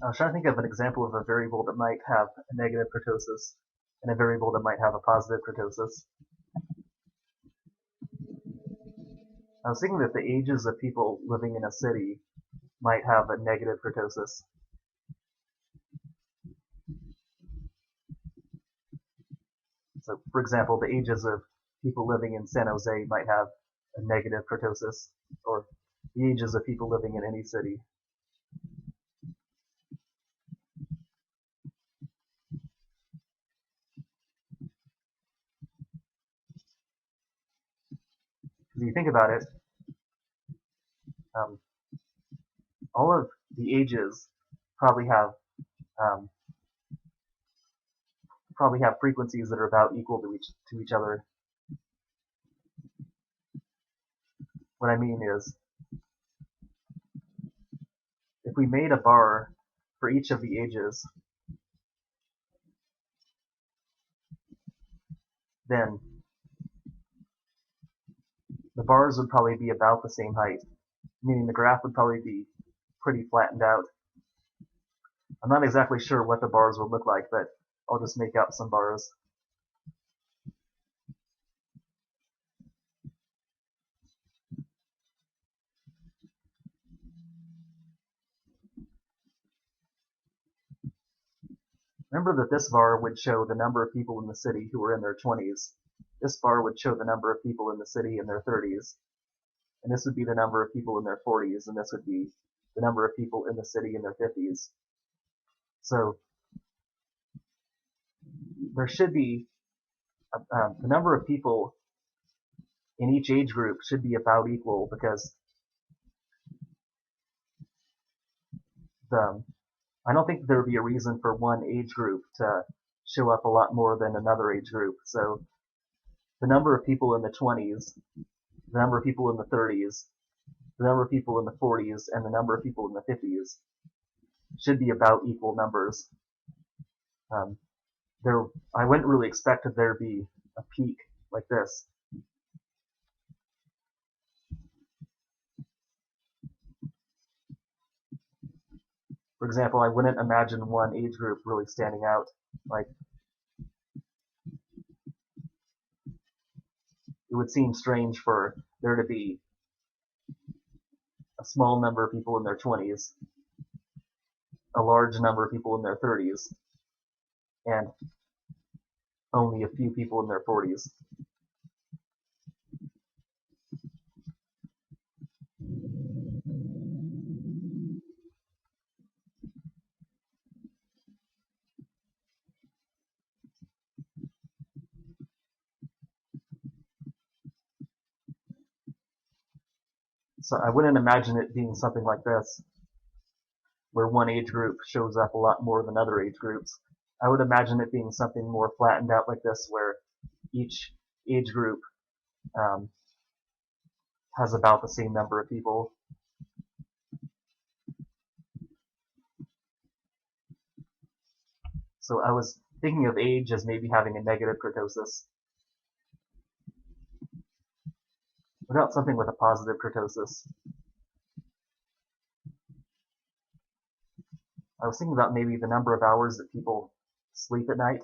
I was trying to think of an example of a variable that might have a negative kurtosis and a variable that might have a positive kurtosis. I was thinking that the ages of people living in a city might have a negative kurtosis. So, for example, the ages of people living in San Jose might have a negative kurtosis, or the ages of people living in any city. Because you think about it, um, all of the ages probably have um, frequencies that are about equal to each other. What I mean is, if we made a bar for each of the ages, then the bars would probably be about the same height, meaning the graph would probably be pretty flattened out. I'm not exactly sure what the bars would look like, but I'll just make up some bars. Remember that this bar would show the number of people in the city who were in their 20s. This bar would show the number of people in the city in their 30s. And this would be the number of people in their 40s, and this would be the number of people in the city in their 50s. So there should be the number of people in each age group should be about equal, because the I don't think there would be a reason for one age group to show up a lot more than another age group. So the number of people in the 20s, the number of people in the 30s, the number of people in the 40s, and the number of people in the 50s should be about equal numbers. Um, I wouldn't really expect that there be a peak like this. For example, I wouldn't imagine one age group really standing out. Like, it would seem strange for there to be a small number of people in their 20s, a large number of people in their 30s, and only a few people in their 40s. So I wouldn't imagine it being something like this, where one age group shows up a lot more than other age groups. I would imagine it being something more flattened out like this, where each age group um, has about the same number of people. So I was thinking of age as maybe having a negative kurtosis. What about something with a positive kurtosis? I was thinking about maybe the number of hours that people sleep at night.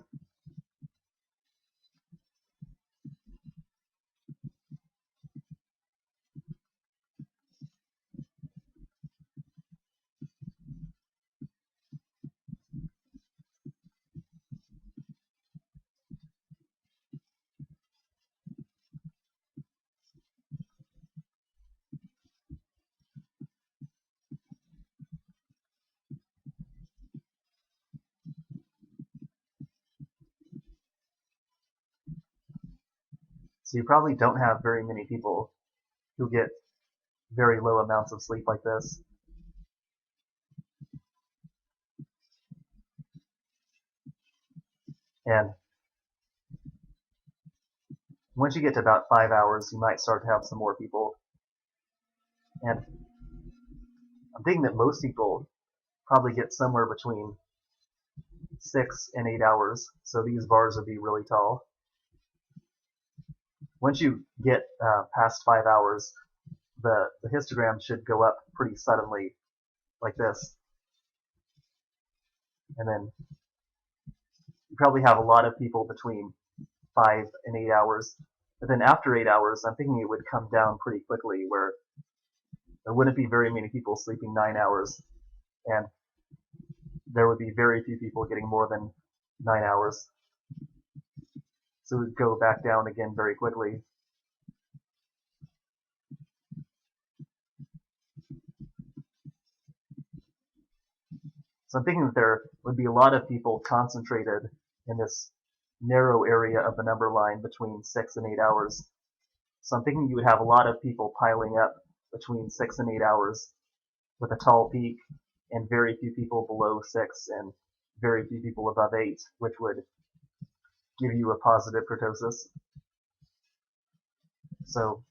So you probably don't have very many people who get very low amounts of sleep like this. And once you get to about 5 hours, you might start to have some more people. And I'm thinking that most people probably get somewhere between 6 and 8 hours. So these bars would be really tall. Once you get past 5 hours, the histogram should go up pretty suddenly, like this. and then you probably have a lot of people between 5 and 8 hours. But then after 8 hours, I'm thinking it would come down pretty quickly, where there wouldn't be very many people sleeping 9 hours, and there would be very few people getting more than 9 hours. So it would go back down again very quickly. So I'm thinking that there would be a lot of people concentrated in this narrow area of the number line between 6 and 8 hours. So I'm thinking you would have a lot of people piling up between 6 and 8 hours with a tall peak, and very few people below 6 and very few people above 8, which would give you a positive kurtosis. So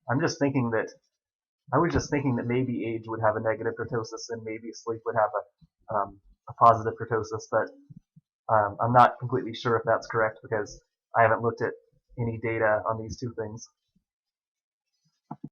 I'm just thinking that I was just thinking that maybe age would have a negative kurtosis and maybe sleep would have a positive kurtosis, but I'm not completely sure if that's correct because I haven't looked at any data on these two things.